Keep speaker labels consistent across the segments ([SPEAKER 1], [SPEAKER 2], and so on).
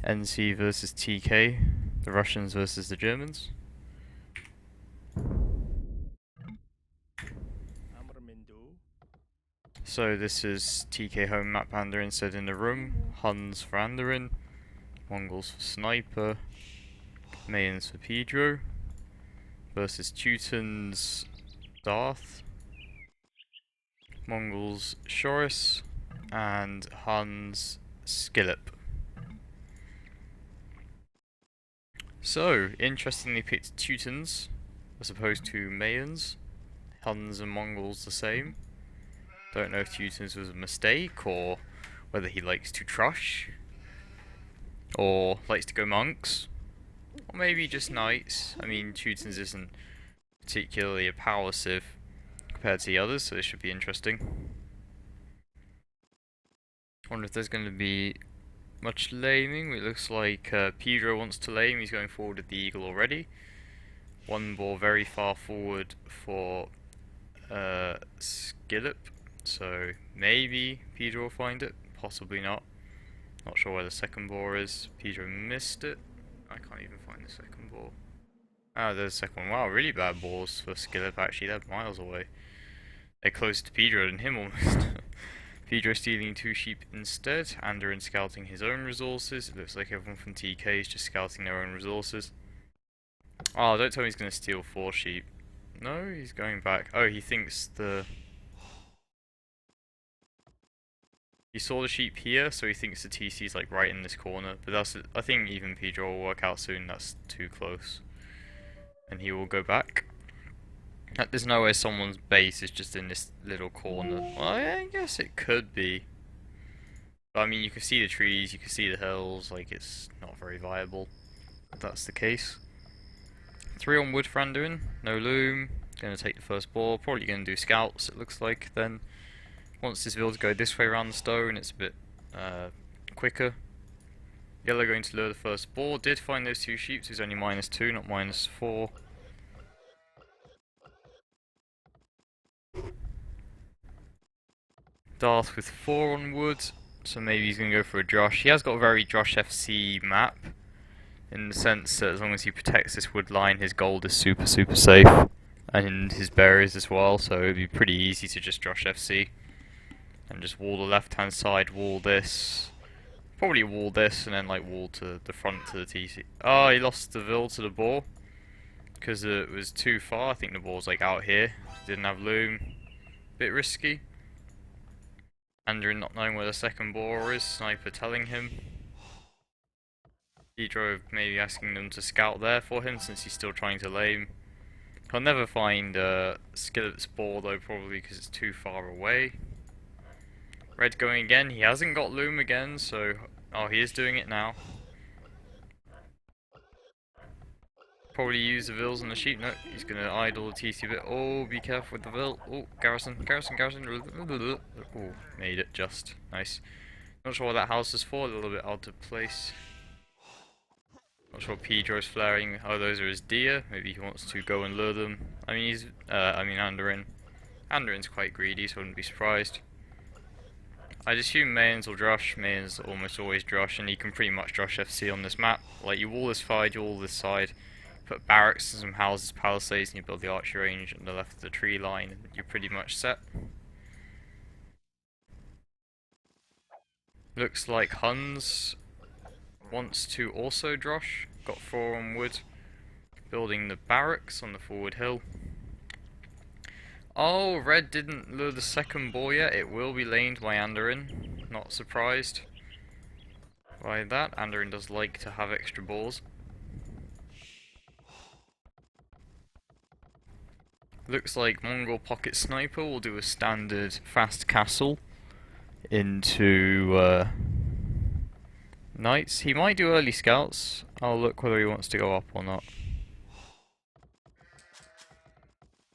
[SPEAKER 1] NC versus TK, the Russians versus the Germans. So this is TK home map Andorin said in the room, Huns for Andorin, Mongols for Sniper, Mayans for Pedro, versus Teutons Darth, Mongols Shoris, and Huns Skillip. So, interestingly picked Teutons as opposed to Mayans. Huns and Mongols the same. Don't know if Teutons was a mistake or whether he likes to trush or likes to go monks or maybe just knights. I mean, Teutons isn't particularly a power civ compared to the others, so this should be interesting. Wonder if there's going to be much laming. It looks like Pedro wants to lame. He's going forward with the eagle already. One ball very far forward for Skillip. So maybe Pedro will find it. Possibly not. Not sure where the second ball is. Pedro missed it. I can't even find the second ball. Ah, there's the second one. Wow, really bad balls for Skillip actually. They're miles away. They're closer to Pedro than him almost. Pedro stealing 2 sheep instead. Andorin scouting his own resources. It looks like everyone from TK is just scouting their own resources. Oh, don't tell me he's going to steal 4 sheep. No, he's going back. Oh, he thinks the... He saw the sheep here, so he thinks the TC is like right in this corner. But that's... I think even Pedro will work out soon. That's too close. And he will go back. There's no way someone's base is just in this little corner. Well, I guess it could be. But I mean, you can see the trees, you can see the hills, like it's not very viable if that's the case. 3 on wood for Anduin, no loom, gonna take the first ball, probably gonna do scouts it looks like then. Wants his build to go this way around the stone, it's a bit quicker. Yellow going to lure the first ball, did find those 2 sheep, so he's only -2, not -4. Darth with 4 on wood, so maybe he's going to go for a Josh. He has got a very Josh FC map, in the sense that as long as he protects this wood line, his gold is super safe, and his berries as well, so it would be pretty easy to just Josh FC. And just wall the left hand side, wall this, probably wall this, and then like wall to the front to the TC. Oh, he lost the Vil to the ball, because it was too far. I think the ball's like out here, didn't have loom, bit risky. Andrew not knowing where the second ball is, Sniper telling him. Pedro maybe asking them to scout there for him since he's still trying to lame. He'll never find Skillet's ball though, probably because it's too far away. Red going again, he hasn't got loom again, so... Oh, he is doing it now. Probably use the Vils on the sheep. No, he's going to idle the TC a bit. Oh, be careful with the Vil. Oh, garrison. Oh, made it just. Nice. Not sure what that house is for. A little bit out of place. Not sure what Pedro's flaring. Oh, those are his deer. Maybe he wants to go and lure them. I mean, Andorin. Andorin's quite greedy, so I wouldn't be surprised. I'd assume Mayans will drush. Mayans almost always drush, and you can pretty much drush FC on this map. Like, you wall this side, you wall this side. Put barracks and some houses, palisades, and you build the archery range on the left of the tree line, and you're pretty much set. Looks like Huns wants to also drosh. Got 4 on wood. Building the barracks on the forward hill. Oh, red didn't lure the second ball yet. It will be laned by Andorin. Not surprised by that. Andorin does like to have extra balls. Looks like Mongol Pocket Sniper will do a standard fast castle into knights. He might do early scouts. I'll look whether he wants to go up or not.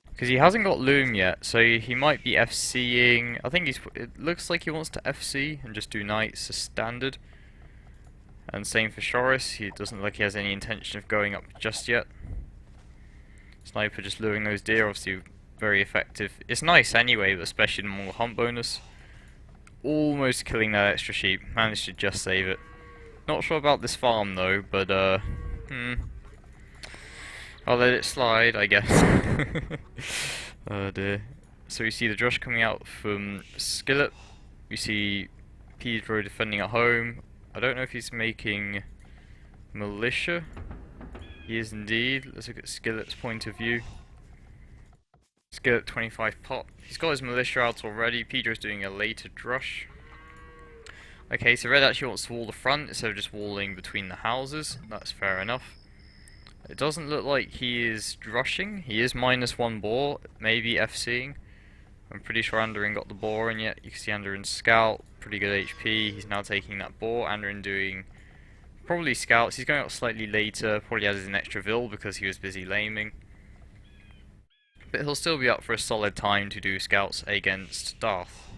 [SPEAKER 1] Because he hasn't got loom yet, so he might be FCing. I think it looks like he wants to FC and just do knights as standard. And same for Shoris, he doesn't look like he has any intention of going up just yet. Sniper just luring those deer, obviously very effective. It's nice anyway, but especially the Mongol hunt bonus. Almost killing that extra sheep, managed to just save it. Not sure about this farm though, but hmm, I'll let it slide, I guess. Oh dear. So we see the Josh coming out from Skillet. We see Pedro defending at home. I don't know if he's making militia. He is indeed. Let's look at Skillet's point of view. Skillet 25 pot. He's got his militia out already. Pedro's doing a later drush. Okay, so Red actually wants to wall the front instead of just walling between the houses. That's fair enough. It doesn't look like he is drushing. He is -1 boar, maybe FCing. I'm pretty sure Andorin got the boar in yet. You can see Andorin's scout, pretty good HP. He's now taking that boar. Andorin doing probably scouts. He's going out slightly later. Probably has an extra vill because he was busy laming. But he'll still be up for a solid time to do scouts against Darth.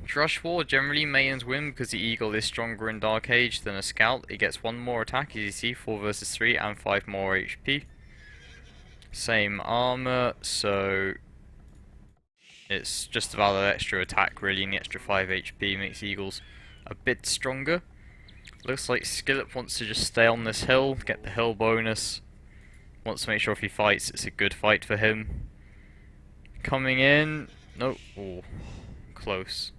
[SPEAKER 1] Drush War, generally mains win because the Eagle is stronger in Dark Age than a Scout. It gets 1 more attack, as you see, 4 versus 3 and 5 more HP. Same armor, so it's just about that extra attack really, and the extra 5 HP makes Eagles a bit stronger. Looks like Skillet wants to just stay on this hill, get the hill bonus. Wants to make sure if he fights, it's a good fight for him. Coming in, nope, oh, close.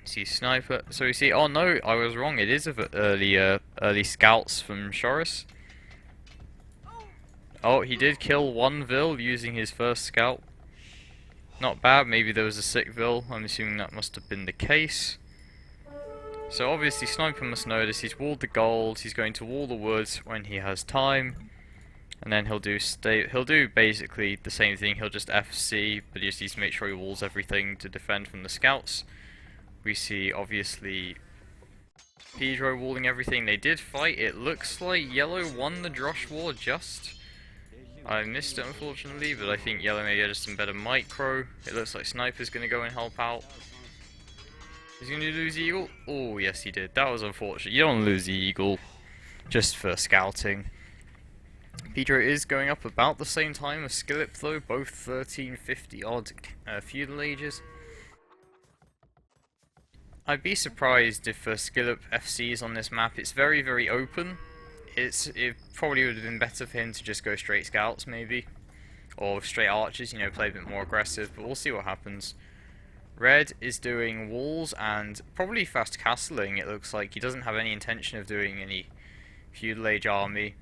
[SPEAKER 1] See sniper. So we see. Oh no, I was wrong. It is of early scouts from Shoris. Oh, he did kill 1 vill using his first scout. Not bad. Maybe there was a sick vill. I'm assuming that must have been the case. So obviously, sniper must know this. He's walled the gold. He's going to wall the woods when he has time, and then he'll do basically the same thing. He'll just FC, but he just needs to make sure he walls everything to defend from the scouts. We see, obviously, Pedro walling everything. They did fight. It looks like Yellow won the Drosh War just. I missed it, unfortunately, but I think Yellow maybe had some better micro. It looks like Sniper's going to go and help out. He's going to lose the Eagle? Oh, yes, he did. That was unfortunate. You don't lose the Eagle just for scouting. Pedro is going up about the same time as Skillet, though. Both 1350 odd feudal ages. I'd be surprised if Skillet FCs on this map. It's very, very open. It probably would have been better for him to just go straight scouts, maybe. Or straight archers, you know, play a bit more aggressive, but we'll see what happens. Red is doing walls and probably fast castling, it looks like. He doesn't have any intention of doing any feudal age army.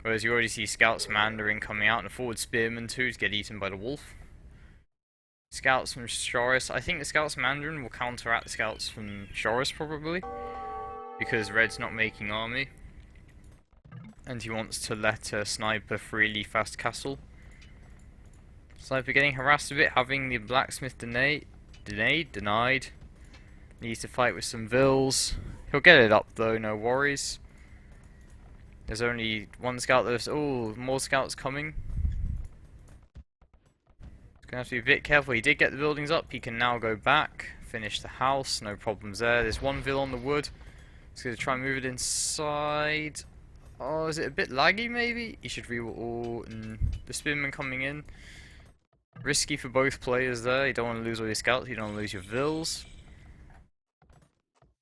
[SPEAKER 1] Whereas you already see scouts Mandarin coming out and a forward spearman too to get eaten by the wolf. Scouts from Shoris. I think the scouts Mandarin will counteract the scouts from Shoris probably, because Red's not making army, and he wants to let Sniper freely fast castle. Sniper getting harassed a bit, having the blacksmith denied. Needs to fight with some vills. He'll get it up though, no worries. There's only 1 scout left. Oh, more scouts coming. Gonna have to be a bit careful. He did get the buildings up. He can now go back, finish the house. No problems there. There's 1 vill on the wood. He's gonna try and move it inside. Oh, is it a bit laggy? Maybe he should re-wall. The spearman coming in. Risky for both players there. You don't want to lose all your scouts. You don't want to lose your vills.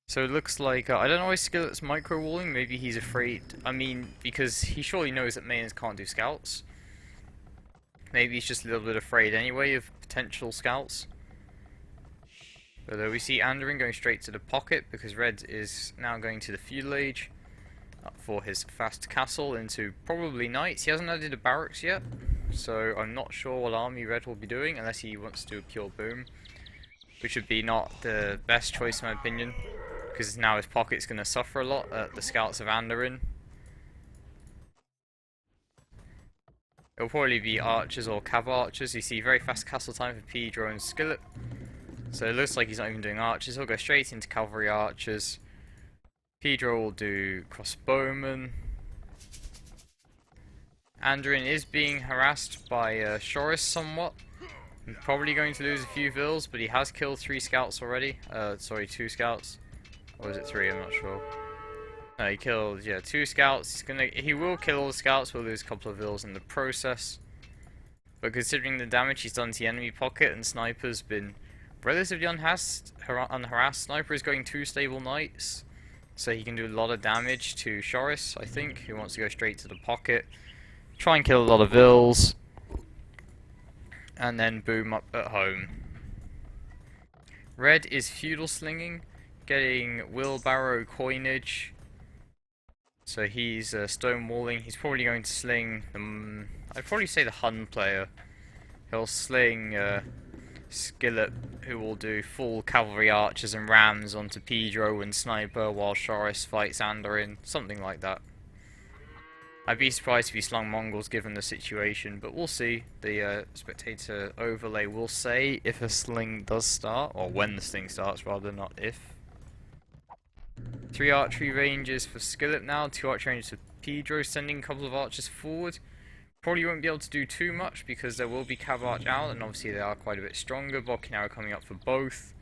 [SPEAKER 1] So it looks like I don't know why Skillet's micro walling. Maybe he's afraid. I mean, because he surely knows that mains can't do scouts. Maybe he's just a little bit afraid anyway of potential scouts. But we see Andorin going straight to the pocket because Red is now going to the feudal age for his fast castle into probably knights. He hasn't added a barracks yet, so I'm not sure what army Red will be doing unless he wants to do a pure boom, which would be not the best choice in my opinion, because now his pocket's going to suffer a lot at the scouts of Andorin. It'll probably be archers or cav archers. You see very fast castle time for Pedro and Skillet. So it looks like he's not even doing archers. He'll go straight into cavalry archers. Pedro will do crossbowmen. Andorin is being harassed by Shoris somewhat. I'm probably going to lose a few vills, but he has killed 3 scouts already. Sorry, 2 scouts. Or is it 3? I'm not sure. No, he killed, 2 scouts. He will kill all the scouts. We'll lose a couple of vills in the process. But considering the damage he's done to the enemy pocket, and Sniper's been relatively unharassed. Sniper is going 2 stable knights, so he can do a lot of damage to Shoris, I think, who wants to go straight to the pocket. Try and kill a lot of vills, and then boom up at home. Red is feudal slinging, getting wheelbarrow coinage. So he's stonewalling. He's probably going to sling I'd probably say the Hun player. He'll sling Skillet, who will do full cavalry archers and rams onto Pedro and Sniper while Shoris fights Andorin, something like that. I'd be surprised if he slung Mongols given the situation, but we'll see. The spectator overlay will say if a sling does start, or when the sling starts rather, not if. 3 archery ranges for Skillet now, 2 archery ranges for Pedro, sending a couple of archers forward. Probably won't be able to do too much because there will be Cav Arch out, and obviously they are quite a bit stronger. Blocking arrow coming up for both.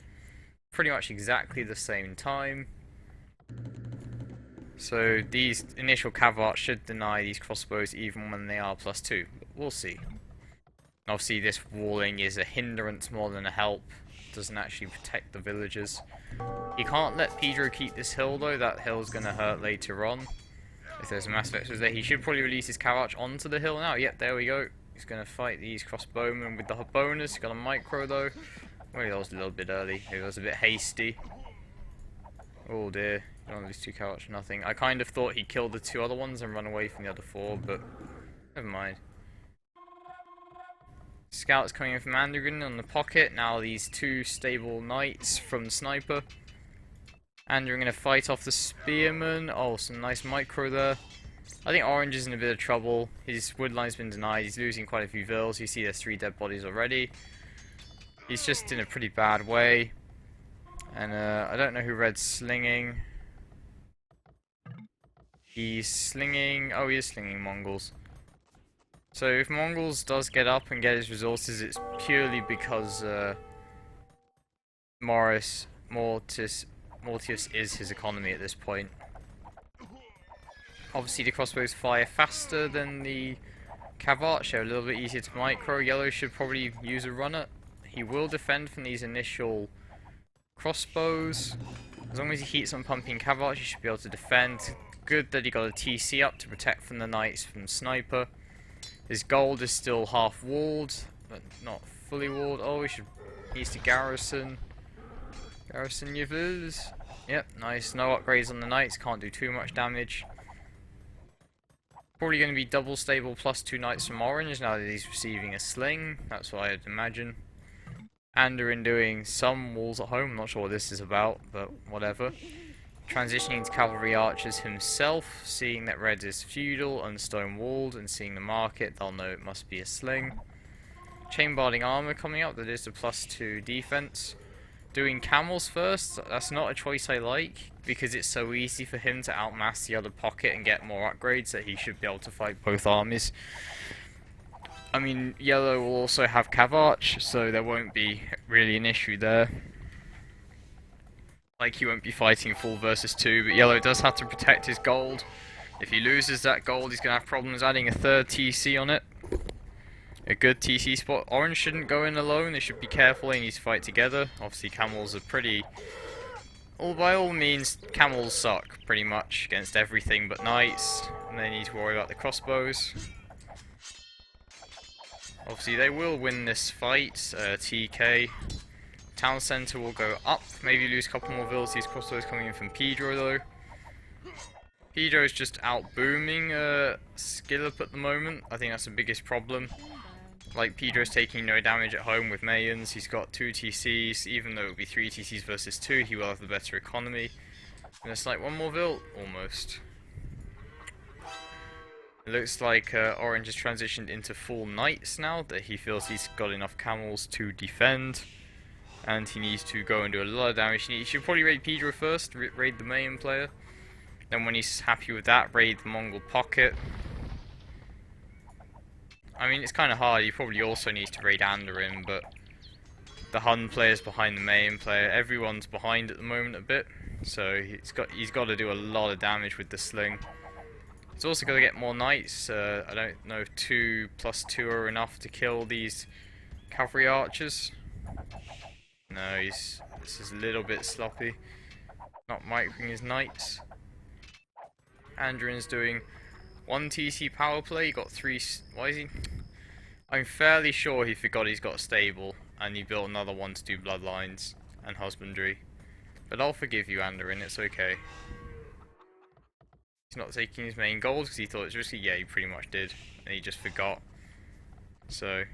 [SPEAKER 1] Pretty much exactly the same time. So these initial Cav Arch should deny these crossbows even when they are +2. But we'll see. Obviously this walling is a hindrance more than a help. Doesn't actually protect the villagers. You can't let Pedro keep this hill though, that hill's going to hurt later on. If there's a mass vectors there, he should probably release his Cav Arch onto the hill now. Yep, there we go. He's going to fight these crossbowmen with the bonus. He's got a micro though. Well, that was a little bit early. It was a bit hasty. Oh dear. One of these 2 Cav Arch, nothing. I kind of thought he killed the 2 other ones and run away from the other 4, but never mind. Scouts coming in from Rgeadn on the pocket. Now these 2 stable knights from the Sniper. And we're going to fight off the Spearman. Oh, some nice micro there. I think Orange is in a bit of trouble. His woodline's been denied. He's losing quite a few vills. You see there's 3 dead bodies already. He's just in a pretty bad way. And I don't know who Red's slinging. He's slinging... Oh, he is slinging Mongols. So if Mongols does get up and get his resources, it's purely because Mortius is his economy at this point. Obviously the crossbows fire faster than the Cav Arch, they're a little bit easier to micro. Yellow should probably use a runner. He will defend from these initial crossbows. As long as he keeps on pumping Cav Arch, he should be able to defend. Good that he got a TC up to protect from the knights from Sniper. His gold is still half walled, but not fully walled. Oh, he needs to garrison. Garrison your vills. Yep, nice. No upgrades on the knights, can't do too much damage. Probably going to be double stable +2 knights from Orange now that he's receiving a sling. That's what I'd imagine. Andorin doing some walls at home. I'm not sure what this is about, but whatever. Transitioning to cavalry archers himself, seeing that Red is feudal and stone walled, and seeing the market, they'll know it must be a sling. Chain-barding armor coming up, that is the +2 defense. Doing camels first, that's not a choice I like, because it's so easy for him to outmass the other pocket and get more upgrades that he should be able to fight both armies. I mean, yellow will also have Cav Arch, so there won't be really an issue there. Like, he won't be fighting full versus 2, but yellow does have to protect his gold. If he loses that gold, he's going to have problems adding a 3rd TC on it. A good TC spot. Orange shouldn't go in alone, they should be careful, they need to fight together. Obviously camels are pretty... Well, by all means, camels suck, pretty much, against everything but knights. And they need to worry about the crossbows. Obviously they will win this fight, TK. Town centre will go up, maybe lose a couple more vills. These crossbows coming in from Pedro though. Pedro's just out booming Skillip at the moment. I think that's the biggest problem. Like, Pedro's taking no damage at home with Mayans. He's got 2 TCs, even though it would be 3 TCs versus 2, he will have the better economy. And it's like one more vill, almost. It looks like Orange has transitioned into full knights now, that he feels he's got enough camels to defend. And he needs to go and do a lot of damage. He should probably raid Pedro first, raid the main player. Then when he's happy with that, raid the Mongol pocket. I mean, it's kind of hard. He probably also needs to raid Andorin, but the Hun player's behind the main player. Everyone's behind at the moment a bit, so he's got to do a lot of damage with the sling. He's also got to get more knights. I don't know if 2 + 2 are enough to kill these cavalry archers. No, this is a little bit sloppy. Not microing his knights. Andurin's doing 1 TC power play. He got 3. Why is he? I'm fairly sure he forgot he's got stable, and he built another one to do bloodlines and husbandry. But I'll forgive you, Andurin. It's okay. He's not taking his main goals because he thought it was risky. Yeah, he pretty much did, and he just forgot. So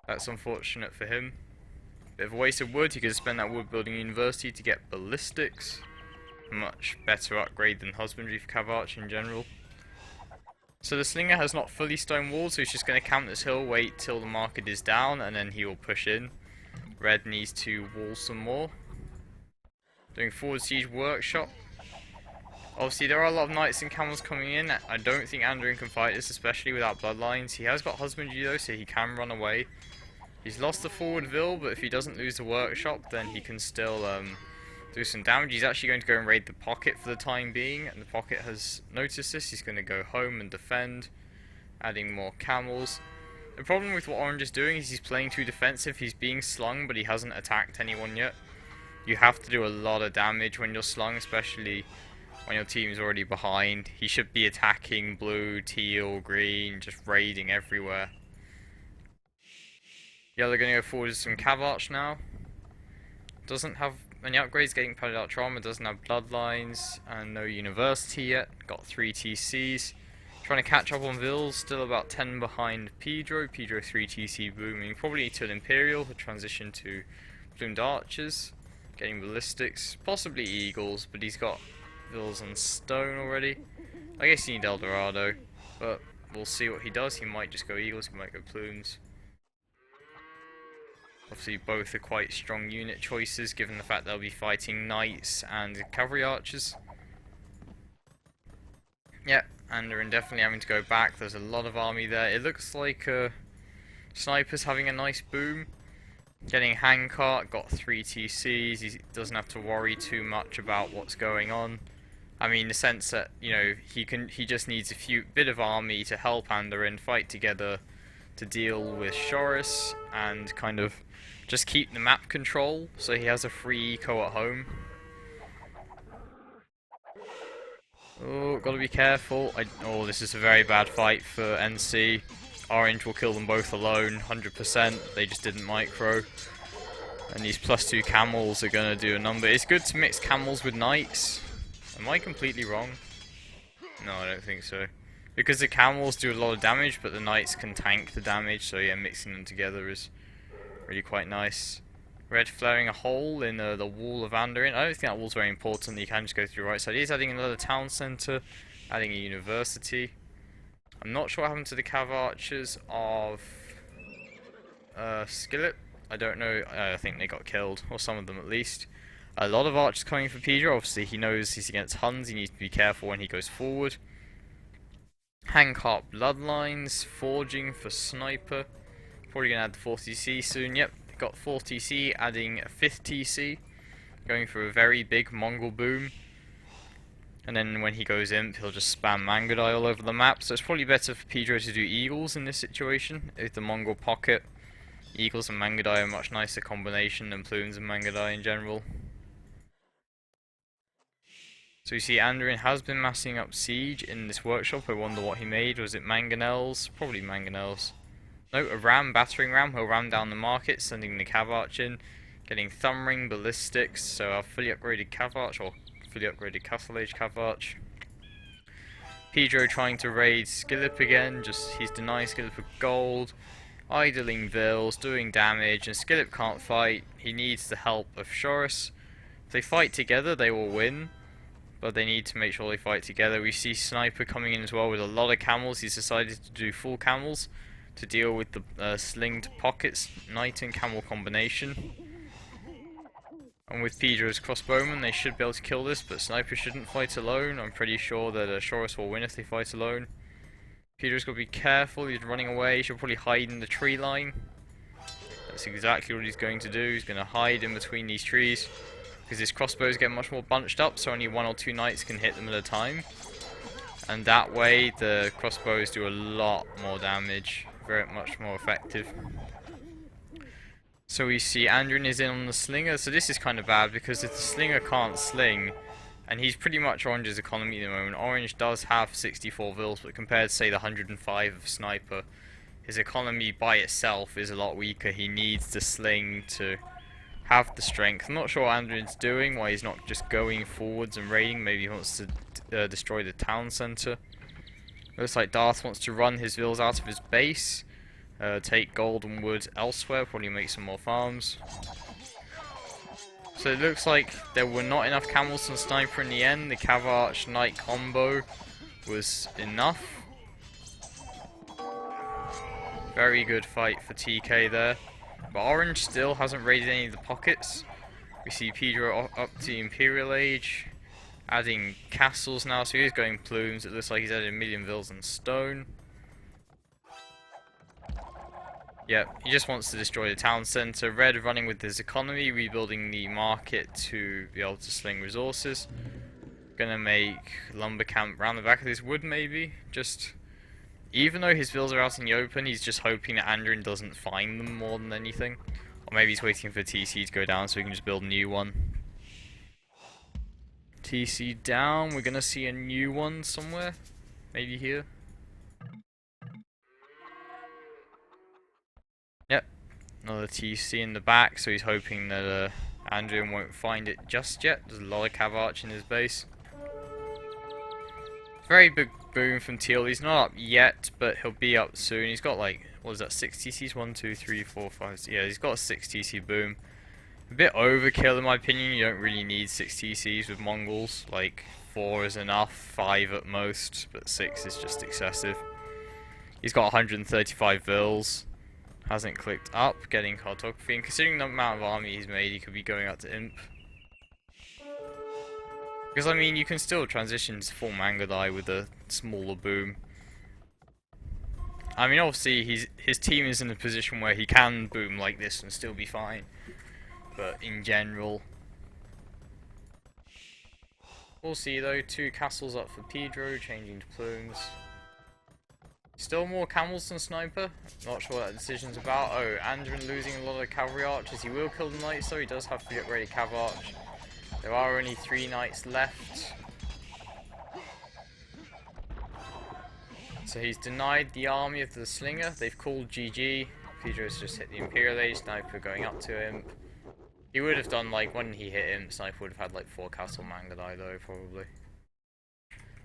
[SPEAKER 1] that's unfortunate for him. Bit of a waste of wood. He could have spent that wood building a university to get ballistics. Much better upgrade than husbandry for Cavarch in general. So the slinger has not fully stone walled, so he's just going to camp this hill, wait till the market is down, and then he will push in. Red needs to wall some more. Doing forward siege workshop. Obviously there are a lot of knights and camels coming in. I don't think Andurin can fight this, especially without bloodlines. He has got husbandry though, so he can run away. He's lost the forward ville, but if he doesn't lose the workshop, then he can still do some damage. He's actually going to go and raid the pocket for the time being, and the pocket has noticed this. He's going to go home and defend, adding more camels. The problem with what Orange is doing is he's playing too defensive. He's being slung, but he hasn't attacked anyone yet. You have to do a lot of damage when you're slung, especially when your team is already behind. He should be attacking blue, teal, green, just raiding everywhere. Yellow going to go forward with some Cavarch now. Doesn't have any upgrades, getting padded out trauma, doesn't have bloodlines, and no university yet. Got 3 TCs. Trying to catch up on Vills, still about 10 behind Pedro. Pedro 3 TC booming, probably to an Imperial for transition to Plumed Archers. Getting ballistics, possibly Eagles, but he's got Vills on stone already. I guess you need Eldorado, but we'll see what he does. He might just go Eagles, he might go Plumes. Obviously both are quite strong unit choices given the fact they'll be fighting knights and cavalry archers. Yeah, and they're definitely having to go back. There's a lot of army there. It looks like Sniper's having a nice boom. Getting handcart, got 3 TCs. He doesn't have to worry too much about what's going on. I mean, in the sense that, you know, he just needs a bit of army to help Andurin fight together to deal with Shoris and kind of just keep the map control, so he has a free eco at home. Oh, gotta be careful. Oh, this is a very bad fight for NC. Orange will kill them both alone, 100%. They just didn't micro. And these +2 camels are gonna do a number. It's good to mix camels with knights. Am I completely wrong? No, I don't think so. Because the camels do a lot of damage, but the knights can tank the damage, so yeah, mixing them together is really quite nice. Red flaring a hole in the wall of Andurin. I don't think that wall's very important. You can just go through the right side. He's adding another town centre, adding a university. I'm not sure what happened to the Cav Archers of Skillet. I don't know. I think they got killed, or some of them at least. A lot of archers coming for Pedro. Obviously, he knows he's against Huns. He needs to be careful when he goes forward. Handcart bloodlines, forging for Sniper. Probably gonna add the 4th TC soon. Yep, got 4th TC, adding a 5th TC. Going for a very big Mongol boom. And then when he goes imp, he'll just spam Mangudai all over the map. So it's probably better for Pedro to do Eagles in this situation. With the Mongol pocket, Eagles and Mangudai are a much nicer combination than Plumes and Mangudai in general. So you see Andurin has been massing up siege in this workshop. I wonder what he made. Was it mangonels? Probably mangonels. No, a ram, battering ram. He'll ram down the market, sending the Cavarch in. Getting thumb ring, ballistics. So our fully upgraded Cavarch, or fully upgraded Castle Age Cavarch. Pedro trying to raid Skillip again. Just he's denying Skillip with gold. Idling Vills, doing damage, and Skillip can't fight. He needs the help of Shoris. If they fight together, they will win. But they need to make sure they fight together. We see Sniper coming in as well with a lot of camels. He's decided to do full camels to deal with the slinged pockets, knight and camel combination. And with Pedro's crossbowmen, they should be able to kill this, but Sniper shouldn't fight alone. I'm pretty sure that Shoris will win if they fight alone. Pedro's got to be careful. He's running away. He should probably hide in the tree line. That's exactly what he's going to do. He's going to hide in between these trees, because his crossbows get much more bunched up, so only 1 or 2 knights can hit them at a time. And that way, the crossbows do a lot more damage. Very much more effective. So we see Andrin is in on the slinger, so this is kind of bad because if the slinger can't sling, and he's pretty much Orange's economy at the moment. Orange does have 64 vills, but compared to say the 105 of Sniper, his economy by itself is a lot weaker. He needs the sling to have the strength. I'm not sure what Andrin's doing, why he's not just going forwards and raiding. Maybe he wants to destroy the town centre. Looks like Darth wants to run his vills out of his base. Take gold and wood elsewhere, probably make some more farms. So it looks like there were not enough camels and sniper in the end. The Cav Arch Knight combo was enough. Very good fight for TK there. But Orange still hasn't raided any of the pockets. We see Pedro up to Imperial Age, adding castles now, so he's going plumes. It looks like he's added 1,000,000 vills and stone. Yep, he just wants to destroy the town centre. Red running with his economy, rebuilding the market to be able to sling resources. Gonna make lumber camp round the back of this wood maybe. Just, even though his vills are out in the open, he's just hoping that Andrin doesn't find them more than anything. Or maybe he's waiting for TC to go down so he can just build a new one. TC down, we're gonna see a new one somewhere. Maybe here. Yep, another TC in the back, so he's hoping that Andrin won't find it just yet. There's a lot of Cav Arch in his base. Very big boom from Teal. He's not up yet, but he'll be up soon. He's got like, what is that, 6 TCs? 1, 2, 3, 4, 5, yeah, he's got a 6 TC boom. A bit overkill in my opinion. You don't really need 6 TCs with Mongols. Like, 4 is enough, 5 at most, but 6 is just excessive. He's got 135 vills. Hasn't clicked up, getting cartography, and considering the amount of army he's made, he could be going out to Imp. Because I mean, you can still transition to full Mangadai with a smaller boom. I mean, obviously, his team is in a position where he can boom like this and still be fine. But in general, we'll see though. 2 castles up for Pedro, changing to plumes. Still more camels than sniper. Not sure what that decision's about. Oh, Andrin losing a lot of cavalry archers. He will kill the knights though. He does have to get ready to cav arch. There are only 3 knights left. So he's denied the army of the slinger. They've called GG. Pedro's just hit the Imperial Age. Sniper going up to him. He would have done like, when he hit him, Sniper would have had like 4 castle Mangadai though, probably.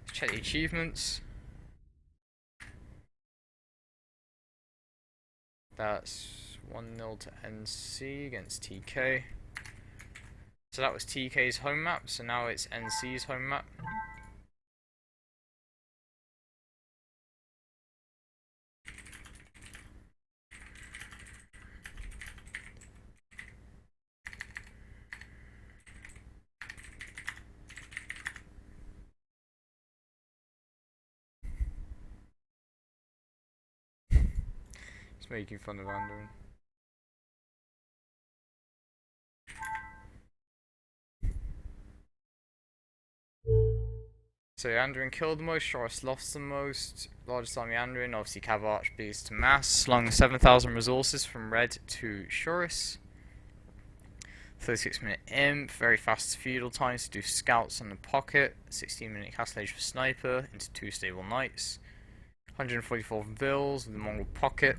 [SPEAKER 1] Let's check the achievements. That's 1-0 to NC against TK. So that was TK's home map, so now it's NC's home map. It's making fun of Andrin. So Andrin killed the most, Shoris lost the most, largest army Andrin, obviously Cav Arch biggest to mass, slung 7,000 resources from Red to Shoris. 36-minute imp, very fast feudal times to do scouts on the pocket, 16-minute castle age for sniper into 2 stable knights, 144 vills with the Mongol pocket.